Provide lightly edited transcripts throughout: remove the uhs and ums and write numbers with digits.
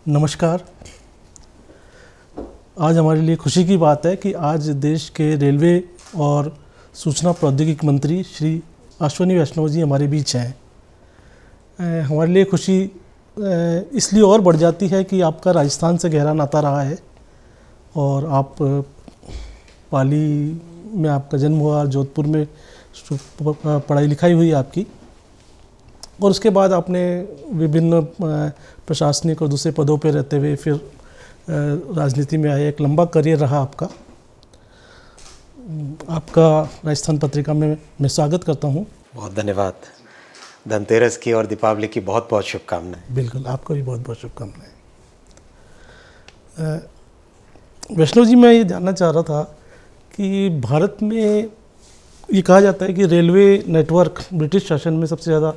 नमस्कार। आज हमारे लिए खुशी की बात है कि आज देश के रेलवे और सूचना प्रौद्योगिकी मंत्री श्री अश्विनी वैष्णव जी हमारे बीच हैं। हमारे लिए खुशी इसलिए और बढ़ जाती है कि आपका राजस्थान से गहरा नाता रहा है और आप पाली में आपका जन्म हुआ, जोधपुर में पढ़ाई लिखाई हुई आपकी, और उसके बाद आपने विभिन्न प्रशासनिक और दूसरे पदों पर रहते हुए फिर राजनीति में आए। एक लंबा करियर रहा आपका। आपका राजस्थान पत्रिका में मैं स्वागत करता हूं। बहुत धन्यवाद। धनतेरस की और दीपावली की बहुत बहुत शुभकामनाएं। बिल्कुल, आपको भी बहुत बहुत शुभकामनाएं। वैष्णव जी, मैं ये जानना चाह रहा था कि भारत में ये कहा जाता है कि रेलवे नेटवर्क ब्रिटिश शासन में सबसे ज़्यादा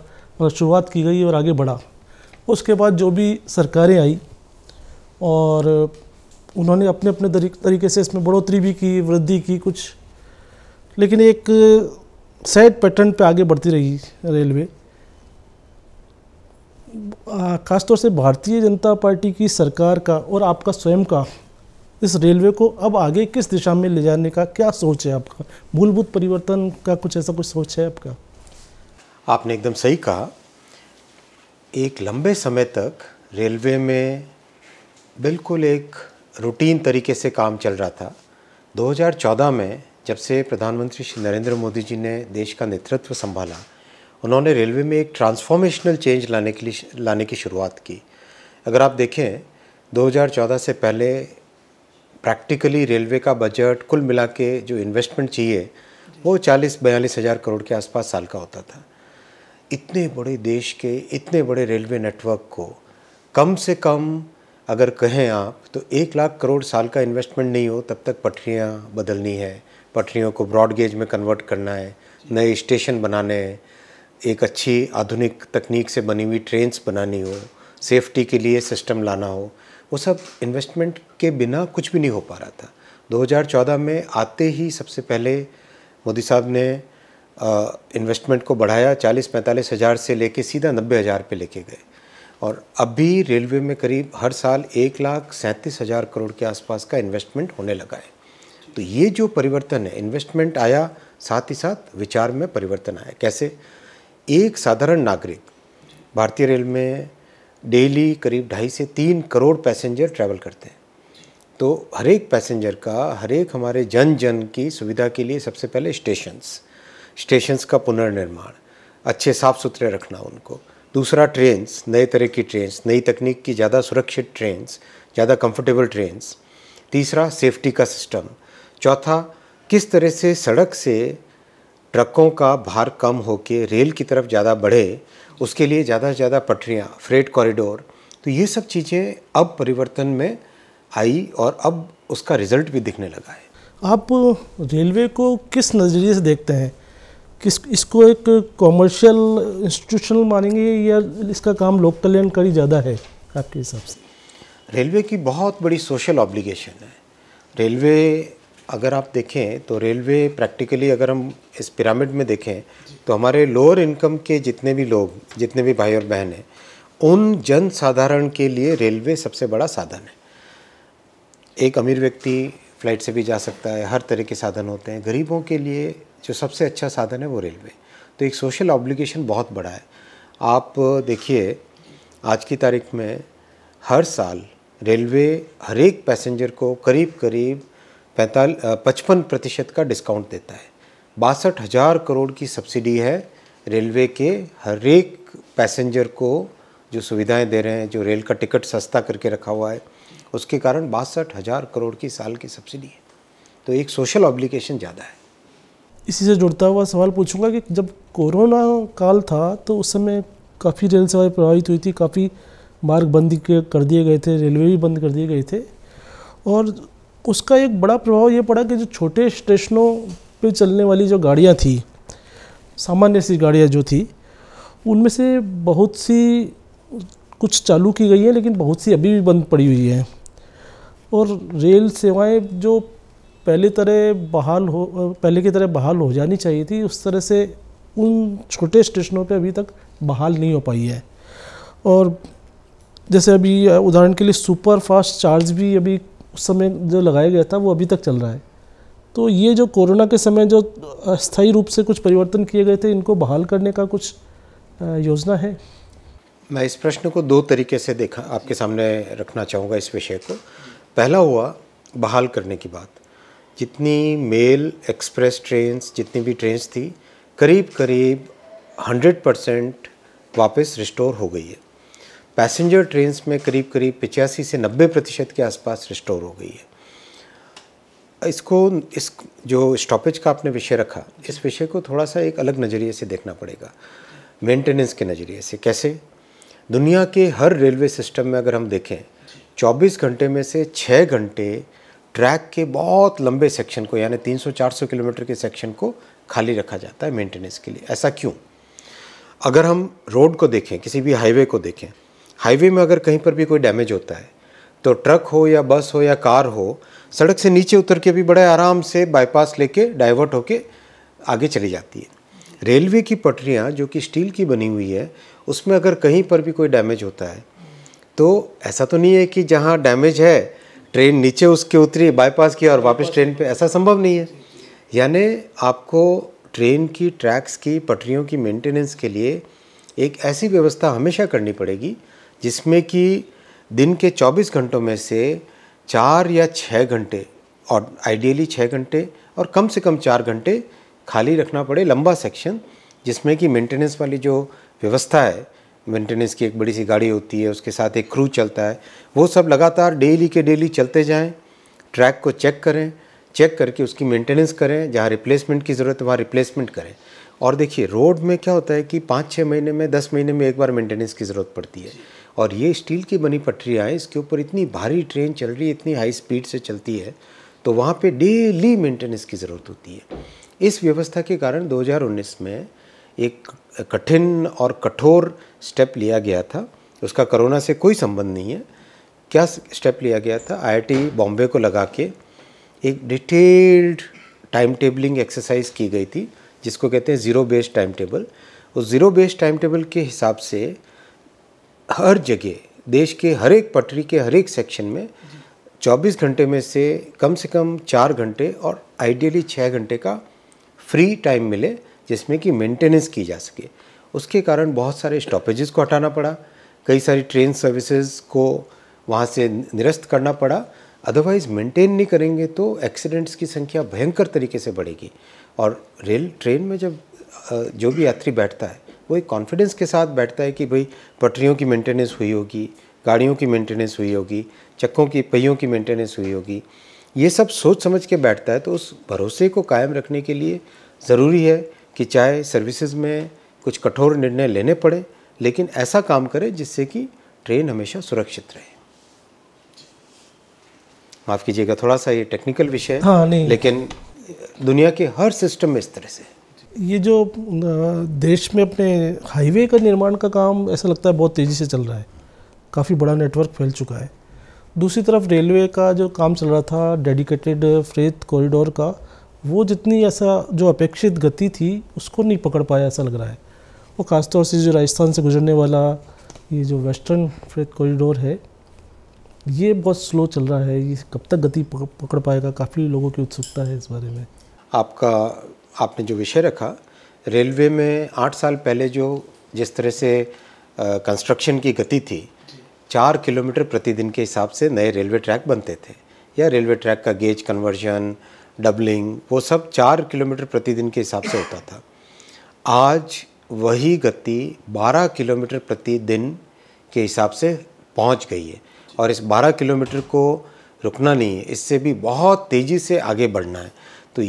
शुरुआत की गई और आगे बढ़ा। उसके बाद जो भी सरकारें आई और उन्होंने अपने अपने तरीके से इसमें बढ़ोतरी भी की, वृद्धि की कुछ, लेकिन एक सेट पैटर्न पे आगे बढ़ती रही रेलवे। ख़ासतौर से भारतीय जनता पार्टी की सरकार का और आपका स्वयं का इस रेलवे को अब आगे किस दिशा में ले जाने का क्या सोच है आपका? मूलभूत परिवर्तन का कुछ ऐसा कुछ सोच है आपका? आपने एकदम सही कहा। एक लंबे समय तक रेलवे में बिल्कुल एक रूटीन तरीके से काम चल रहा था। 2014 में जब से प्रधानमंत्री श्री नरेंद्र मोदी जी ने देश का नेतृत्व संभाला, उन्होंने रेलवे में एक ट्रांसफॉर्मेशनल चेंज लाने की शुरुआत की। अगर आप देखें, 2014 से पहले प्रैक्टिकली रेलवे का बजट कुल मिला के जो इन्वेस्टमेंट चाहिए वो 40-42 हज़ार करोड़ के आसपास साल का होता था। इतने बड़े देश के इतने बड़े रेलवे नेटवर्क को कम से कम अगर कहें आप तो 1 लाख करोड़ साल का इन्वेस्टमेंट नहीं हो तब तक पटरियाँ बदलनी है, पटरियों को ब्रॉड गेज में कन्वर्ट करना है, नए स्टेशन बनाने हैं, एक अच्छी आधुनिक तकनीक से बनी हुई ट्रेन्स बनानी हो, सेफ्टी के लिए सिस्टम लाना हो, वो सब इन्वेस्टमेंट के बिना कुछ भी नहीं हो पा रहा था। 2014 में आते ही सबसे पहले मोदी साहब ने इन्वेस्टमेंट को बढ़ाया, 40-45 हज़ार से लेके सीधा 90 हज़ार पे लेके गए, और अभी रेलवे में करीब हर साल 1,37,000 करोड़ के आसपास का इन्वेस्टमेंट होने लगा है। तो ये जो परिवर्तन है, इन्वेस्टमेंट आया, साथ ही साथ विचार में परिवर्तन आया। कैसे? एक साधारण नागरिक भारतीय रेल में डेली करीब 2.5 से 3 करोड़ पैसेंजर ट्रैवल करते हैं। तो हर एक पैसेंजर का, हर एक हमारे जन जन की सुविधा के लिए सबसे पहले स्टेशंस का पुनर्निर्माण, अच्छे साफ़ सुथरे रखना उनको। दूसरा, ट्रेन्स, नए तरह की ट्रेन्स, नई तकनीक की ज़्यादा सुरक्षित ट्रेन्स, ज़्यादा कंफर्टेबल ट्रेन्स। तीसरा, सेफ्टी का सिस्टम। चौथा, किस तरह से सड़क से ट्रकों का भार कम होके रेल की तरफ ज़्यादा बढ़े, उसके लिए ज़्यादा से ज़्यादा पटरियाँ, फ्रेट कॉरिडोर। तो ये सब चीज़ें अब परिवर्तन में आई और अब उसका रिजल्ट भी दिखने लगा है। आप रेलवे को किस नज़रिए से देखते हैं? इसको एक कॉमर्शियल इंस्टीट्यूशनल मानेंगे या इसका काम लोक कल्याणकारी ज़्यादा है आपके हिसाब से? रेलवे की बहुत बड़ी सोशल ऑब्लिगेशन है। रेलवे अगर आप देखें तो रेलवे प्रैक्टिकली अगर हम इस पिरामिड में देखें तो हमारे लोअर इनकम के जितने भी लोग, जितने भी भाई और बहन हैं, उन जन साधारण के लिए रेलवे सबसे बड़ा साधन है। एक अमीर व्यक्ति फ़्लाइट से भी जा सकता है, हर तरह के साधन होते हैं। गरीबों के लिए जो सबसे अच्छा साधन है वो रेलवे। तो एक सोशल ऑब्लिगेशन बहुत बड़ा है। आप देखिए, आज की तारीख में हर साल रेलवे हर एक पैसेंजर को करीब 55% का डिस्काउंट देता है। 62,000 करोड़ की सब्सिडी है रेलवे के हर एक पैसेंजर को, जो सुविधाएं दे रहे हैं, जो रेल का टिकट सस्ता करके रखा हुआ है, उसके कारण 62,000 करोड़ की साल की सब्सिडी है। तो एक सोशल ऑब्लिगेशन ज़्यादा है। इसी से जुड़ता हुआ सवाल पूछूंगा कि जब कोरोना काल था तो उस समय काफ़ी रेल सेवाएं प्रभावित हुई थी, काफ़ी मार्ग बंद कर दिए गए थे, रेलवे भी बंद कर दिए गए थे, और उसका एक बड़ा प्रभाव ये पड़ा कि जो छोटे स्टेशनों पे चलने वाली जो गाड़ियाँ थी, सामान्य सी गाड़ियाँ जो थी, उनमें से बहुत सी कुछ चालू की गई हैं, लेकिन बहुत सी अभी भी बंद पड़ी हुई हैं। और रेल सेवाएं जो पहले की तरह बहाल हो जानी चाहिए थी, उस तरह से उन छोटे स्टेशनों पे अभी तक बहाल नहीं हो पाई है। और जैसे अभी उदाहरण के लिए सुपर फास्ट चार्ज भी अभी उस समय जो लगाया गया था वो अभी तक चल रहा है। तो ये जो कोरोना के समय जो अस्थायी रूप से कुछ परिवर्तन किए गए थे, इनको बहाल करने का कुछ योजना है? मैं इस प्रश्न को दो तरीके से देखा आपके सामने रखना चाहूँगा इस विषय को। पहला हुआ बहाल करने की बात। जितनी मेल एक्सप्रेस ट्रेन्स, जितनी भी ट्रेन्स थी, करीब करीब 100% वापस रिस्टोर हो गई है। पैसेंजर ट्रेन्स में करीब करीब 85 से 90% के आसपास रिस्टोर हो गई है। इस जो स्टॉपेज का आपने विषय रखा, इस विषय को थोड़ा सा एक अलग नज़रिए से देखना पड़ेगा, मेंटेनेंस के नज़रिए से। कैसे? दुनिया के हर रेलवे सिस्टम में अगर हम देखें, 24 घंटे में से 6 घंटे ट्रैक के बहुत लंबे सेक्शन को, यानी 300-400 किलोमीटर के सेक्शन को खाली रखा जाता है मेंटेनेंस के लिए। ऐसा क्यों? अगर हम रोड को देखें, किसी भी हाईवे को देखें, हाईवे में अगर कहीं पर भी कोई डैमेज होता है तो ट्रक हो या बस हो या कार हो, सड़क से नीचे उतर के भी बड़े आराम से बाईपास लेके डाइवर्ट होके आगे चली जाती है। रेलवे की पटरियाँ जो कि स्टील की बनी हुई है, उसमें अगर कहीं पर भी कोई डैमेज होता है तो ऐसा तो नहीं है कि जहाँ डैमेज है ट्रेन नीचे उसके उतरी, बाईपास किया और वापस ट्रेन पे, ऐसा संभव नहीं है। यानी आपको ट्रेन की ट्रैक्स की पटरियों की मेंटेनेंस के लिए एक ऐसी व्यवस्था हमेशा करनी पड़ेगी जिसमें कि दिन के 24 घंटों में से 4 या 6 घंटे, और आइडियली 6 घंटे और कम से कम 4 घंटे खाली रखना पड़े, लंबा सेक्शन, जिसमें कि मेंटेनेंस वाली जो व्यवस्था है, मेंटेनेंस की एक बड़ी सी गाड़ी होती है, उसके साथ एक क्रू चलता है, वो सब लगातार डेली के डेली चलते जाएं, ट्रैक को चेक करें, चेक करके उसकी मेंटेनेंस करें, जहाँ रिप्लेसमेंट की ज़रूरत है वहाँ रिप्लेसमेंट करें। और देखिए रोड में क्या होता है कि 5-6 महीने में, 10 महीने में एक बार मेंटेनेंस की ज़रूरत पड़ती है। और ये स्टील की बनी पटरियाँ हैं, इसके ऊपर इतनी भारी ट्रेन चल रही है, इतनी हाई स्पीड से चलती है, तो वहाँ पे डेली मेंटेनेंस की ज़रूरत होती है। इस व्यवस्था के कारण 2019 में एक कठिन और कठोर स्टेप लिया गया था, उसका कोरोना से कोई संबंध नहीं है। क्या स्टेप लिया गया था? IIT बॉम्बे को लगा के एक डिटेल्ड टाइम टेबलिंग एक्सरसाइज की गई थी, जिसको कहते हैं ज़ीरो बेस्ड टाइम टेबल। उस ज़ीरो बेस्ड टाइम टेबल के हिसाब से हर जगह, देश के हर एक पटरी के हर एक सेक्शन में 24 घंटे में से कम 4 घंटे और आइडियली 6 घंटे का फ्री टाइम मिले, जिसमें कि मेंटेनेंस की जा सके। उसके कारण बहुत सारे स्टॉपेजेस को हटाना पड़ा, कई सारी ट्रेन सर्विसेज को वहाँ से निरस्त करना पड़ा। अदरवाइज़ मेंटेन नहीं करेंगे तो एक्सीडेंट्स की संख्या भयंकर तरीके से बढ़ेगी। और ट्रेन में जब जो भी यात्री बैठता है वो एक कॉन्फिडेंस के साथ बैठता है कि भाई पटरियों की मेंटेनेंस हुई होगी, गाड़ियों की मेंटेनेंस हुई होगी, चक्कों की पहियों की मेंटेनेंस हुई होगी, ये सब सोच समझ के बैठता है। तो उस भरोसे को कायम रखने के लिए ज़रूरी है कि चाहे सर्विसेज में कुछ कठोर निर्णय लेने पड़े, लेकिन ऐसा काम करे जिससे कि ट्रेन हमेशा सुरक्षित रहे। माफ़ कीजिएगा, थोड़ा सा ये टेक्निकल विषय है। हाँ, नहीं, लेकिन दुनिया के हर सिस्टम में इस तरह से ये जो देश में अपने हाईवे का निर्माण का काम ऐसा लगता है बहुत तेज़ी से चल रहा है, काफ़ी बड़ा नेटवर्क फैल चुका है। दूसरी तरफ रेलवे का जो काम चल रहा था डेडिकेटेड फ्रेट कॉरिडोर का, वो जितनी ऐसा जो अपेक्षित गति थी उसको नहीं पकड़ पाया ऐसा लग रहा है। वो खासतौर से जो राजस्थान से गुजरने वाला ये जो वेस्टर्न फ्रेट कॉरिडोर है, ये बहुत स्लो चल रहा है। ये कब तक गति पकड़ पाएगा? काफ़ी लोगों की उत्सुकता है इस बारे में। आपने जो विषय रखा, रेलवे में 8 साल पहले जिस तरह से कंस्ट्रक्शन की गति थी, 4 किलोमीटर प्रतिदिन के हिसाब से नए रेलवे ट्रैक बनते थे, या रेलवे ट्रैक का गेज कन्वर्जन, डबलिंग, वो सब 4 किलोमीटर प्रतिदिन के हिसाब से होता था। आज वही गति 12 किलोमीटर प्रतिदिन के हिसाब से पहुंच गई है, और इस 12 किलोमीटर को रुकना नहीं है, इससे भी बहुत तेज़ी से आगे बढ़ना है। तो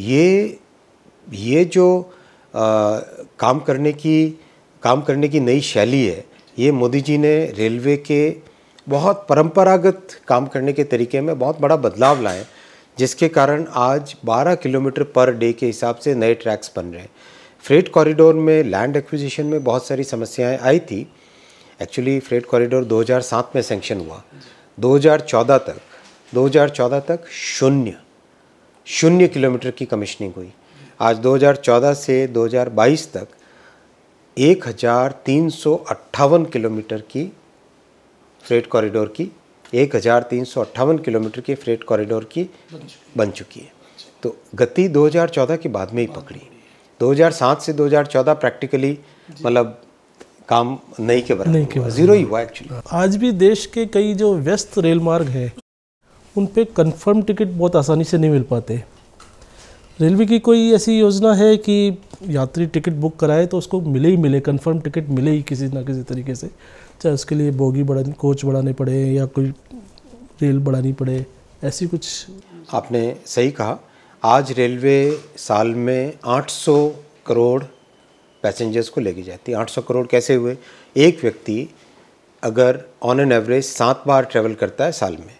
ये जो काम करने की नई शैली है, ये मोदी जी ने रेलवे के बहुत परंपरागत काम करने के तरीके में बहुत बड़ा बदलाव लाए, जिसके कारण आज 12 किलोमीटर पर डे के हिसाब से नए ट्रैक्स बन रहे हैं। फ्रेट कॉरिडोर में लैंड एक्विजिशन में बहुत सारी समस्याएं आई थी। एक्चुअली फ्रेट कॉरिडोर 2007 में सैंक्शन हुआ, 2014 तक शून्य किलोमीटर की कमिश्निंग हुई। आज 2014 से 2022 तक 1358 किलोमीटर की फ्रेट कॉरिडोर की 1358 किलोमीटर की फ्रेट कॉरिडोर की बन चुकी है। तो गति 2014 के बाद में ही पकड़ी। 2007 से 2014 प्रैक्टिकली मतलब काम नहीं के बराबर हुआ, जीरो ही हुआ एक्चुअली। आज भी देश के कई जो व्यस्त रेल मार्ग है उन पे कंफर्म टिकट बहुत आसानी से नहीं मिल पाते। रेलवे की कोई ऐसी योजना है कि यात्री टिकट बुक कराए तो उसको मिले ही मिले, कंफर्म टिकट मिले ही किसी ना किसी तरीके से, चाहे उसके लिए बोगी बढ़ानी, कोच बढ़ाने पड़े या कोई रेल बढ़ानी पड़े, ऐसी कुछ? आपने सही कहा। आज रेलवे साल में 800 करोड़ पैसेंजर्स को लेके जाती है। 800 करोड़ कैसे हुए? एक व्यक्ति अगर on an average 7 bar travel करता है साल में,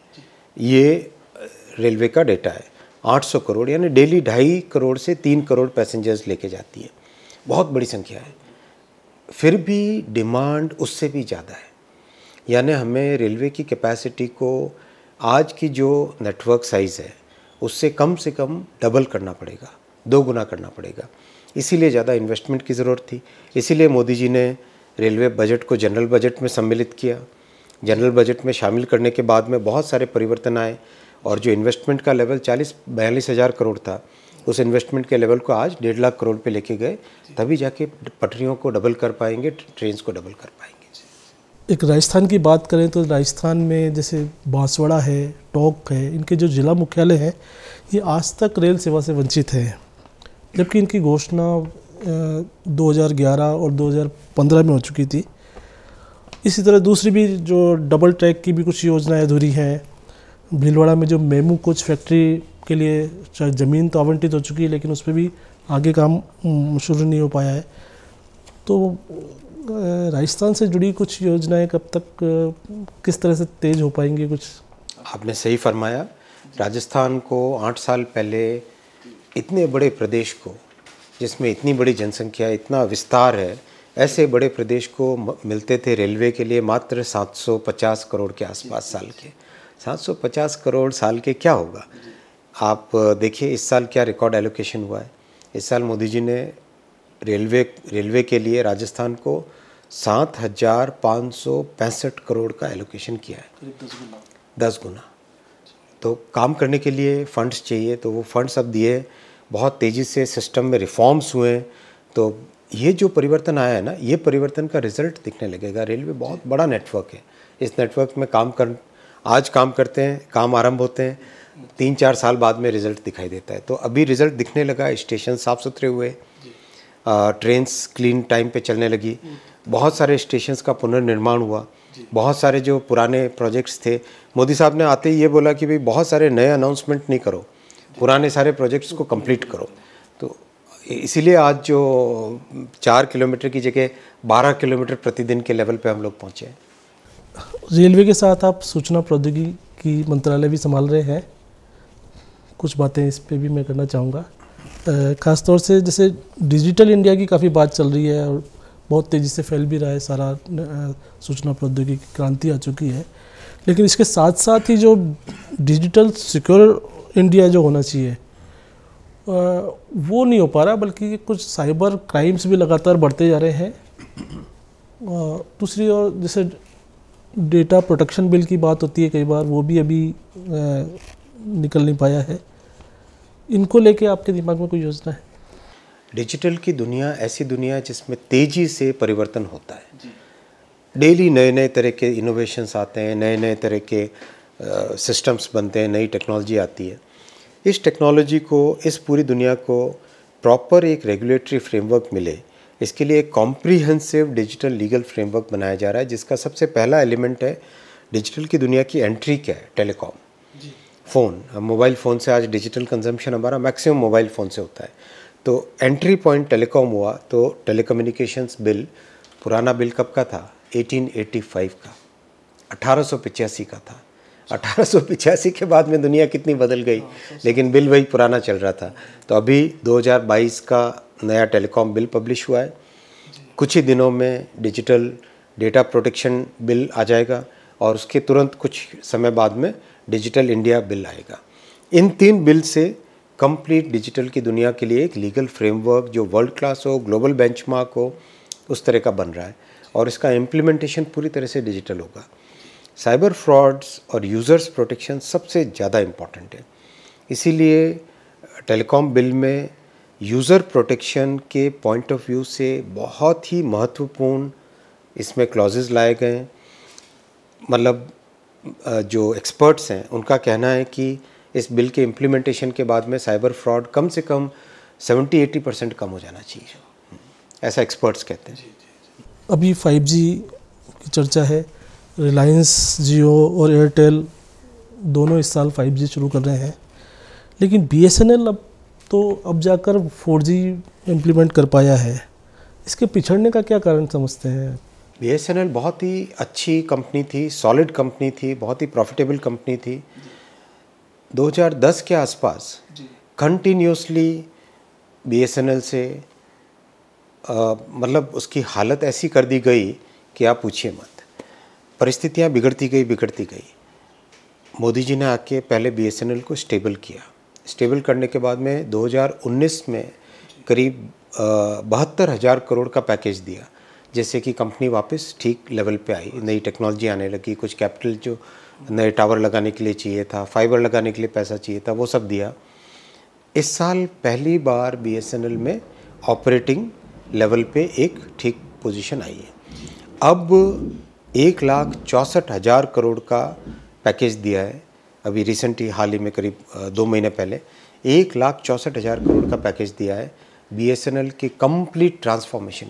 ये रेलवे का डेटा है। 800 करोड़ यानी डेली 2.5 करोड़ से 3 करोड़ पैसेंजर्स लेके जाती है। बहुत बड़ी संख्या है। फिर भी डिमांड उससे भी ज़्यादा है, यानी हमें रेलवे की कैपेसिटी को आज की जो नेटवर्क साइज़ है उससे कम डबल करना पड़ेगा, 2 गुना करना पड़ेगा। इसीलिए ज़्यादा इन्वेस्टमेंट की ज़रूरत थी। इसीलिए मोदी जी ने रेलवे बजट को जनरल बजट में सम्मिलित किया। जनरल बजट में शामिल करने के बाद में बहुत सारे परिवर्तन आए और जो इन्वेस्टमेंट का लेवल 40-42 हज़ार करोड़ था, उस इन्वेस्टमेंट के लेवल को आज 1.5 लाख करोड़ पे लेके गए। तभी जाके पटरियों को डबल कर पाएंगे, ट्रेन्स को डबल कर पाएंगे। एक राजस्थान की बात करें तो राजस्थान में जैसे बांसवाड़ा है, टोंक है, इनके जो जिला मुख्यालय हैं ये आज तक रेल सेवा से वंचित है, जबकि इनकी घोषणा 2011 और 2015 में हो चुकी थी। इसी तरह दूसरी भी जो डबल ट्रैक की भी कुछ योजनाएं अधूरी हैं। भीलवाड़ा में जो मेमू कोच फैक्ट्री के लिए ज़मीन तो आवंटित हो चुकी है, लेकिन उस पर भी आगे काम शुरू नहीं हो पाया है। तो राजस्थान से जुड़ी कुछ योजनाएं कब तक किस तरह से तेज हो पाएंगी? कुछ आपने सही फरमाया। राजस्थान को 8 साल पहले इतने बड़े प्रदेश को, जिसमें इतनी बड़ी जनसंख्या, इतना विस्तार है, ऐसे बड़े प्रदेश को मिलते थे रेलवे के लिए मात्र 750 करोड़ के आसपास साल के। 750 करोड़ साल के क्या होगा? आप देखिए इस साल क्या रिकॉर्ड एलोकेशन हुआ है। इस साल मोदी जी ने रेलवे के लिए राजस्थान को 7,565 करोड़ का एलोकेशन किया है, 10 गुना। तो काम करने के लिए फंड्स चाहिए, तो वो फंड्स अब दिए। बहुत तेज़ी से सिस्टम में रिफॉर्म्स हुए। तो ये जो परिवर्तन आया है ना, ये परिवर्तन का रिजल्ट दिखने लगेगा। रेलवे बहुत बड़ा नेटवर्क है। इस नेटवर्क में आज काम करते हैं, काम आरंभ होते हैं, 3-4 साल बाद में रिजल्ट दिखाई देता है। तो अभी रिजल्ट दिखने लगा। स्टेशन साफ़ सुथरे हुए, ट्रेन्स क्लीन टाइम पे चलने लगी, बहुत सारे स्टेशंस का पुनर्निर्माण हुआ, बहुत सारे जो पुराने प्रोजेक्ट्स थे, मोदी साहब ने आते ही ये बोला कि भाई बहुत सारे नए अनाउंसमेंट नहीं करो, पुराने सारे प्रोजेक्ट्स को कंप्लीट करो। तो इसीलिए आज जो 4 किलोमीटर की जगह 12 किलोमीटर प्रतिदिन के लेवल पे हम लोग पहुँचे हैं। रेलवे के साथ आप सूचना प्रौद्योगिकी मंत्रालय भी संभाल रहे हैं, कुछ बातें इस पे भी मैं करना चाहूँगा। ख़ासतौर से जैसे डिजिटल इंडिया की काफ़ी बात चल रही है और बहुत तेज़ी से फैल भी रहा है, सारा सूचना प्रौद्योगिकी क्रांति आ चुकी है। लेकिन इसके साथ साथ ही जो डिजिटल सिक्योर इंडिया जो होना चाहिए वो नहीं हो पा रहा, बल्कि कुछ साइबर क्राइम्स भी लगातार बढ़ते जा रहे हैं। दूसरी ओर जैसे डेटा प्रोटेक्शन बिल की बात होती है कई बार, वो भी अभी निकल नहीं पाया है। इनको लेके आपके दिमाग में कोई योजना है? डिजिटल की दुनिया ऐसी दुनिया है जिसमें तेज़ी से परिवर्तन होता है। डेली नए नए तरह के इनोवेशंस आते हैं, नए नए तरह के सिस्टम्स बनते हैं, नई टेक्नोलॉजी आती है। इस टेक्नोलॉजी को, इस पूरी दुनिया को प्रॉपर एक रेगुलेटरी फ्रेमवर्क मिले, इसके लिए एक कॉम्प्रिहेंसिव डिजिटल लीगल फ्रेमवर्क बनाया जा रहा है, जिसका सबसे पहला एलिमेंट है डिजिटल की दुनिया की एंट्री क्या है? Telecom, phone. मोबाइल फ़ोन से आज डिजिटल कंजम्पशन हमारा मैक्सिमम मोबाइल फ़ोन से होता है। तो एंट्री पॉइंट टेलीकॉम हुआ। तो टेलीकम्युनिकेशंस बिल, पुराना बिल कब का था? 1885 का, 1885 का था। 1885 के बाद में दुनिया कितनी बदल गई, लेकिन बिल वही पुराना चल रहा था। तो अभी 2022 का नया टेलीकॉम बिल पब्लिश हुआ है। कुछ ही दिनों में डिजिटल डेटा प्रोटेक्शन बिल आ जाएगा और उसके तुरंत कुछ समय बाद में डिजिटल इंडिया बिल आएगा। इन 3 बिल से कंप्लीट डिजिटल की दुनिया के लिए एक लीगल फ्रेमवर्क जो वर्ल्ड क्लास हो, ग्लोबल बेंचमार्क हो, उस तरह का बन रहा है और इसका इम्प्लीमेंटेशन पूरी तरह से डिजिटल होगा। साइबर फ्रॉड्स और यूज़र्स प्रोटेक्शन सबसे ज़्यादा इम्पॉर्टेंट है। इसीलिए टेलीकॉम बिल में यूज़र प्रोटेक्शन के पॉइंट ऑफ व्यू से बहुत ही महत्वपूर्ण इसमें क्लॉजेस लाए गए हैं। मतलब जो एक्सपर्ट्स हैं उनका कहना है कि इस बिल के इम्प्लीमेंटेशन के बाद में साइबर फ्रॉड कम से कम 70-80% कम हो जाना चाहिए, ऐसा एक्सपर्ट्स कहते हैं। अभी 5G की चर्चा है। रिलायंस जियो और एयरटेल दोनों इस साल 5G शुरू कर रहे हैं, लेकिन BSNL अब जाकर 4G इम्प्लीमेंट कर पाया है। इसके पिछड़ने का क्या कारण समझते हैं? BSNL बहुत ही अच्छी कंपनी थी, सॉलिड कंपनी थी, बहुत ही प्रॉफिटेबल कंपनी थी। 2010 के आसपास कंटिन्यूसली BSNL से मतलब उसकी हालत ऐसी कर दी गई कि आप पूछिए मत। परिस्थितियाँ बिगड़ती गई। मोदी जी ने आके पहले BSNL को स्टेबल किया। स्टेबल करने के बाद में 2019 में करीब 72,000 करोड़ का पैकेज दिया, जैसे कि कंपनी वापस ठीक लेवल पे आई। नई टेक्नोलॉजी आने लगी, कुछ कैपिटल जो नए टावर लगाने के लिए चाहिए था, फाइबर लगाने के लिए पैसा चाहिए था, वो सब दिया। इस साल पहली बार BSNL में ऑपरेटिंग लेवल पे एक ठीक पोजीशन आई है। अब 1,64,000 करोड़ का पैकेज दिया है। अभी रिसेंटली हाल ही में करीब 2 महीने पहले 1,64,000 करोड़ का पैकेज दिया है BSNL के कंप्लीट ट्रांसफॉर्मेशन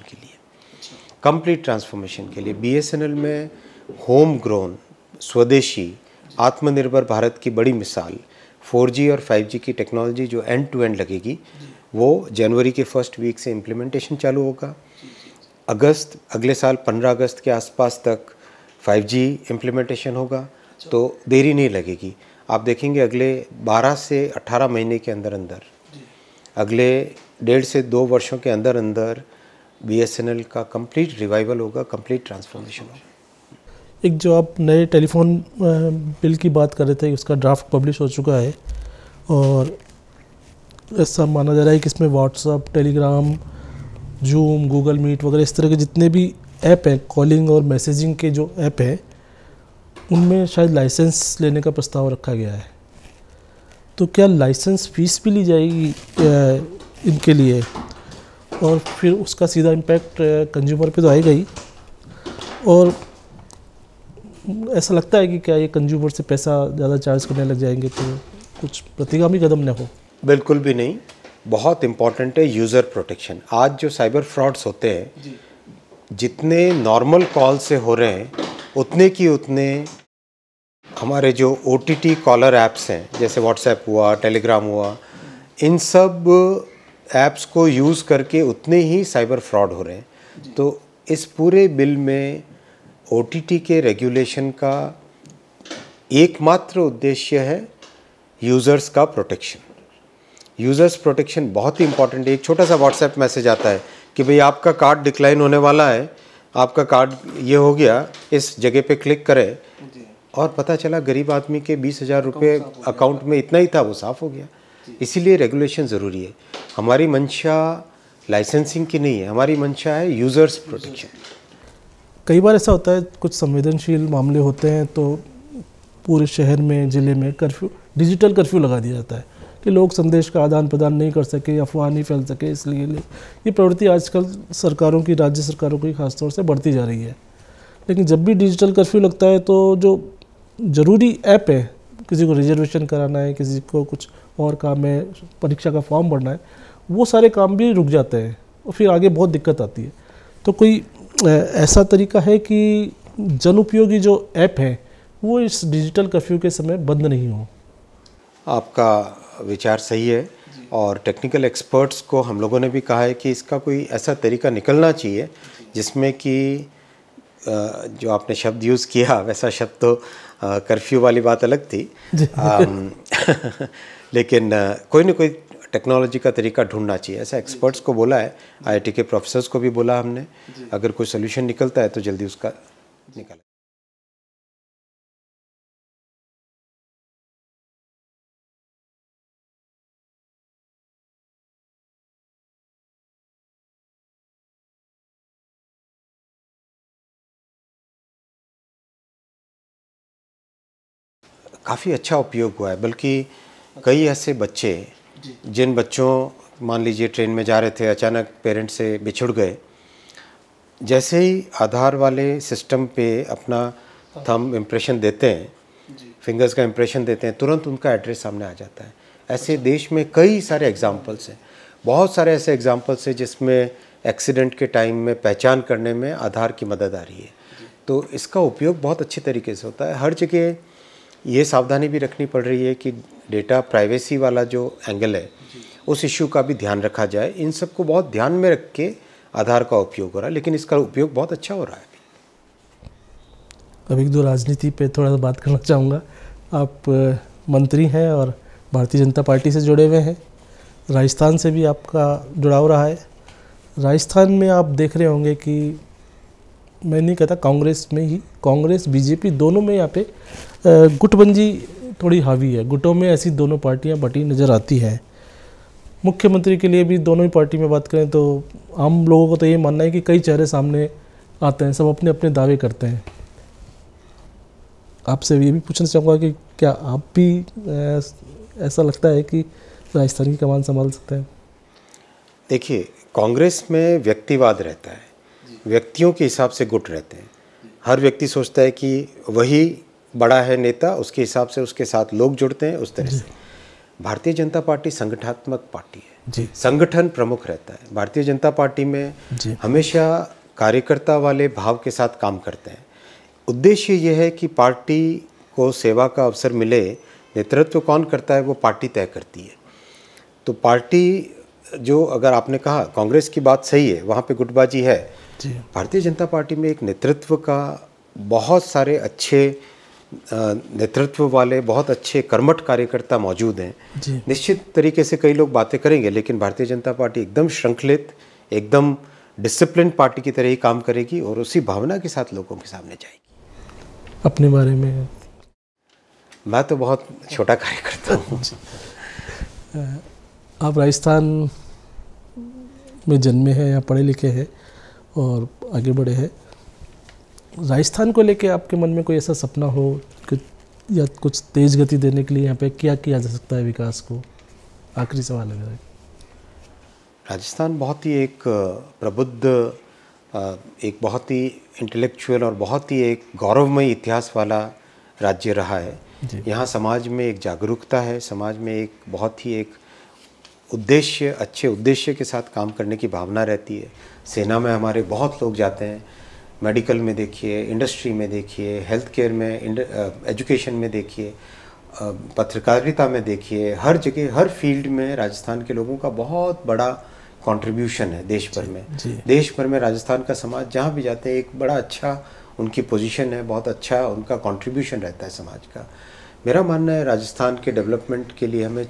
के लिए। BSNL में होम ग्रोन, स्वदेशी, आत्मनिर्भर भारत की बड़ी मिसाल 4G और 5G की टेक्नोलॉजी जो एंड टू एंड लगेगी, वो जनवरी के फर्स्ट वीक से इम्प्लीमेंटेशन चालू होगा। अगले साल 15 अगस्त के आसपास तक 5G इम्प्लीमेंटेशन होगा, तो देरी नहीं लगेगी। आप देखेंगे अगले 12 से 18 महीने के अंदर अगले 1.5 से 2 वर्षों के अंदर BSNL का कंप्लीट रिवाइवल होगा, कंप्लीट ट्रांसफॉर्मेशन होगा। एक जो आप नए टेलीफोन बिल की बात कर रहे थे, उसका ड्राफ्ट पब्लिश हो चुका है और ऐसा माना जा रहा है कि इसमें WhatsApp, Telegram, Zoom, Google Meet वगैरह इस तरह के जितने भी ऐप हैं, कॉलिंग और मैसेजिंग के जो ऐप हैं, उनमें शायद लाइसेंस लेने का प्रस्ताव रखा गया है। तो क्या लाइसेंस फीस भी ली जाएगी इनके लिए, और फिर उसका सीधा इम्पैक्ट कंज्यूमर पे तो आएगा ही, और ऐसा लगता है कि क्या ये कंज्यूमर से पैसा ज़्यादा चार्ज करने लग जाएंगे तो कुछ प्रतिगामी कदम न हो? बिल्कुल भी नहीं। बहुत इम्पॉर्टेंट है यूज़र प्रोटेक्शन। आज जो साइबर फ्रॉड्स होते हैं, जितने नॉर्मल कॉल से हो रहे हैं उतने हमारे जो OTT कॉलर ऐप्स हैं, जैसे व्हाट्सएप हुआ, टेलीग्राम हुआ, इन सब ऐप्स को यूज़ करके उतने ही साइबर फ्रॉड हो रहे हैं। तो इस पूरे बिल में OTT के रेगुलेशन का एकमात्र उद्देश्य है यूज़र्स का प्रोटेक्शन। यूज़र्स प्रोटेक्शन बहुत ही इंपॉर्टेंट है। एक छोटा सा व्हाट्सएप मैसेज आता है कि भाई आपका कार्ड डिक्लाइन होने वाला है, आपका कार्ड ये हो गया, इस जगह पे क्लिक करें, और पता चला गरीब आदमी के 20,000 रुपये अकाउंट में इतना ही था, वो साफ़ हो गया। इसीलिए रेगुलेशन ज़रूरी है। हमारी मंशा लाइसेंसिंग की नहीं है, हमारी मंशा है यूज़र्स प्रोटेक्शन। कई बार ऐसा होता है, कुछ संवेदनशील मामले होते हैं तो पूरे शहर में, ज़िले में डिजिटल कर्फ्यू लगा दिया जाता है कि लोग संदेश का आदान प्रदान नहीं कर सके, अफवाह नहीं फैल सके। इसलिए ये प्रवृत्ति आजकल सरकारों की, राज्य सरकारों की खासतौर से बढ़ती जा रही है। लेकिन जब भी डिजिटल कर्फ्यू लगता है तो जो ज़रूरी ऐप है, किसी को रिजर्वेशन कराना है, किसी को कुछ और काम है, परीक्षा का फॉर्म भरना है, वो सारे काम भी रुक जाते हैं और फिर आगे बहुत दिक्कत आती है। तो कोई ऐसा तरीका है कि जन उपयोगी जो ऐप हैं वो इस डिजिटल कर्फ्यू के समय बंद नहीं हो? आपका विचार सही है, और टेक्निकल एक्सपर्ट्स को हम लोगों ने भी कहा है कि इसका कोई ऐसा तरीका निकलना चाहिए जिसमें कि जो आपने शब्द यूज़ किया, वैसा शब्द तो कर्फ्यू वाली बात अलग थी लेकिन कोई ना कोई टेक्नोलॉजी का तरीका ढूंढना चाहिए, ऐसा एक्सपर्ट्स को बोला है। IIT के प्रोफेसर्स को भी बोला हमने। अगर कोई सोल्यूशन निकलता है तो जल्दी उसका निकले। काफ़ी अच्छा उपयोग हुआ है। बल्कि कई ऐसे बच्चे, जिन बच्चों मान लीजिए ट्रेन में जा रहे थे, अचानक पेरेंट्स से बिछुड़ गए, जैसे ही आधार वाले सिस्टम पे अपना थंब इम्प्रेशन देते हैं, फिंगर्स का इम्प्रेशन देते हैं, तुरंत उनका एड्रेस सामने आ जाता है। ऐसे देश में कई सारे एग्जाम्पल्स हैं, बहुत सारे ऐसे एग्जाम्पल्स हैं जिसमें एक्सीडेंट के टाइम में पहचान करने में आधार की मदद आ रही है। तो इसका उपयोग बहुत अच्छे तरीके से होता है। हर जगह ये सावधानी भी रखनी पड़ रही है कि डेटा प्राइवेसी वाला जो एंगल है उस इश्यू का भी ध्यान रखा जाए। इन सबको बहुत ध्यान में रख के आधार का उपयोग हो रहा है, लेकिन इसका उपयोग बहुत अच्छा हो रहा है। अब एक दो राजनीति पे थोड़ा सा बात करना चाहूँगा। आप मंत्री हैं और भारतीय जनता पार्टी से जुड़े हुए हैं, राजस्थान से भी आपका जुड़ाव रहा है। राजस्थान में आप देख रहे होंगे कि मैं नहीं कहता कांग्रेस में ही, कांग्रेस बीजेपी दोनों में यहाँ पे गुटबंदी थोड़ी हावी है। गुटों में ऐसी दोनों पार्टियाँ बटी नज़र आती हैं। मुख्यमंत्री के लिए भी दोनों ही पार्टी में बात करें तो आम लोगों को तो ये मानना है कि कई चेहरे सामने आते हैं, सब अपने अपने दावे करते हैं। आपसे ये भी पूछना चाहूँगा कि क्या आप भी ऐसा लगता है कि राजस्थान की कमान संभाल सकते हैं? देखिए, कांग्रेस में व्यक्तिवाद रहता है, व्यक्तियों के हिसाब से गुट रहते हैं। हर व्यक्ति सोचता है कि वही बड़ा है नेता, उसके हिसाब से उसके साथ लोग जुड़ते हैं, उस तरह से। भारतीय जनता पार्टी संगठनात्मक पार्टी है जी, संगठन प्रमुख रहता है। भारतीय जनता पार्टी में हमेशा कार्यकर्ता वाले भाव के साथ काम करते हैं। उद्देश्य ये है कि पार्टी को सेवा का अवसर मिले। नेतृत्व कौन करता है वो पार्टी तय करती है। तो पार्टी जो, अगर आपने कहा कांग्रेस की बात सही है, वहाँ पे गुटबाजी है। भारतीय जनता पार्टी में एक नेतृत्व का, बहुत सारे अच्छे नेतृत्व वाले, बहुत अच्छे कर्मठ कार्यकर्ता मौजूद हैं। निश्चित तरीके से कई लोग बातें करेंगे, लेकिन भारतीय जनता पार्टी एकदम श्रृंखलित, एकदम डिसिप्लिन पार्टी की तरह ही काम करेगी और उसी भावना के साथ लोगों के सामने जाएगी। अपने बारे में? मैं तो बहुत छोटा कार्यकर्ता हूँ। आप राजस्थान में जन्मे हैं या पढ़े लिखे हैं और आगे बढ़े हैं। राजस्थान को लेके आपके मन में कोई ऐसा सपना हो कि या कुछ तेज़ गति देने के लिए यहाँ पे क्या किया जा सकता है विकास को? आखिरी सवाल है मेरा। राजस्थान बहुत ही एक प्रबुद्ध, एक बहुत ही इंटेलेक्चुअल और बहुत ही एक गौरवमयी इतिहास वाला राज्य रहा है। यहाँ समाज में एक जागरूकता है, समाज में एक बहुत ही एक उद्देश्य, अच्छे उद्देश्य के साथ काम करने की भावना रहती है। सेना में हमारे बहुत लोग जाते हैं, मेडिकल में देखिए, इंडस्ट्री में देखिए, हेल्थ केयर में, एजुकेशन में देखिए, पत्रकारिता में देखिए, हर जगह, हर फील्ड में राजस्थान के लोगों का बहुत बड़ा कंट्रीब्यूशन है देश भर में। देश भर में राजस्थान का समाज जहाँ भी जाते हैं, एक बड़ा अच्छा उनकी पोजीशन है, बहुत अच्छा उनका कंट्रीब्यूशन रहता है समाज का। मेरा मानना है राजस्थान के डेवलपमेंट के लिए हमें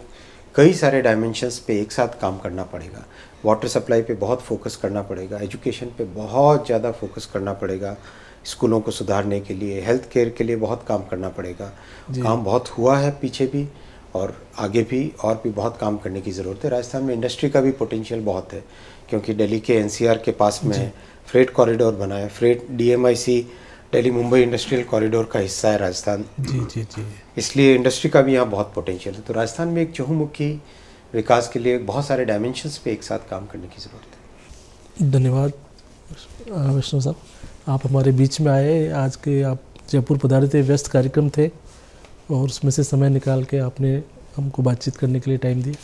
कई सारे डायमेंशंस पे एक साथ काम करना पड़ेगा। वाटर सप्लाई पे बहुत फोकस करना पड़ेगा, एजुकेशन पे बहुत ज़्यादा फोकस करना पड़ेगा, स्कूलों को सुधारने के लिए, हेल्थ केयर के लिए बहुत काम करना पड़ेगा। काम बहुत हुआ है पीछे भी और आगे भी, और भी बहुत काम करने की ज़रूरत है। राजस्थान में इंडस्ट्री का भी पोटेंशियल बहुत है, क्योंकि दिल्ली के एनसीआर के पास में फ्रेट कॉरिडोर बना है। Freight DMIC Delhi Mumbai industrial corridor का हिस्सा है राजस्थान। इसलिए इंडस्ट्री का भी यहाँ बहुत पोटेंशियल है। तो राजस्थान में एक चहुमुखी विकास के लिए बहुत सारे डायमेंशंस पे एक साथ काम करने की ज़रूरत है। धन्यवाद विष्णु साहब, आप हमारे बीच में आए। आज के आप जयपुर पधारे थे, व्यस्त कार्यक्रम थे और उसमें से समय निकाल के आपने हमको बातचीत करने के लिए टाइम दिया,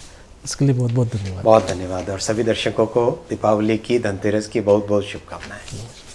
इसके लिए बहुत बहुत धन्यवाद। बहुत धन्यवाद। और सभी दर्शकों को दीपावली की, धनतेरस की बहुत बहुत शुभकामनाएं।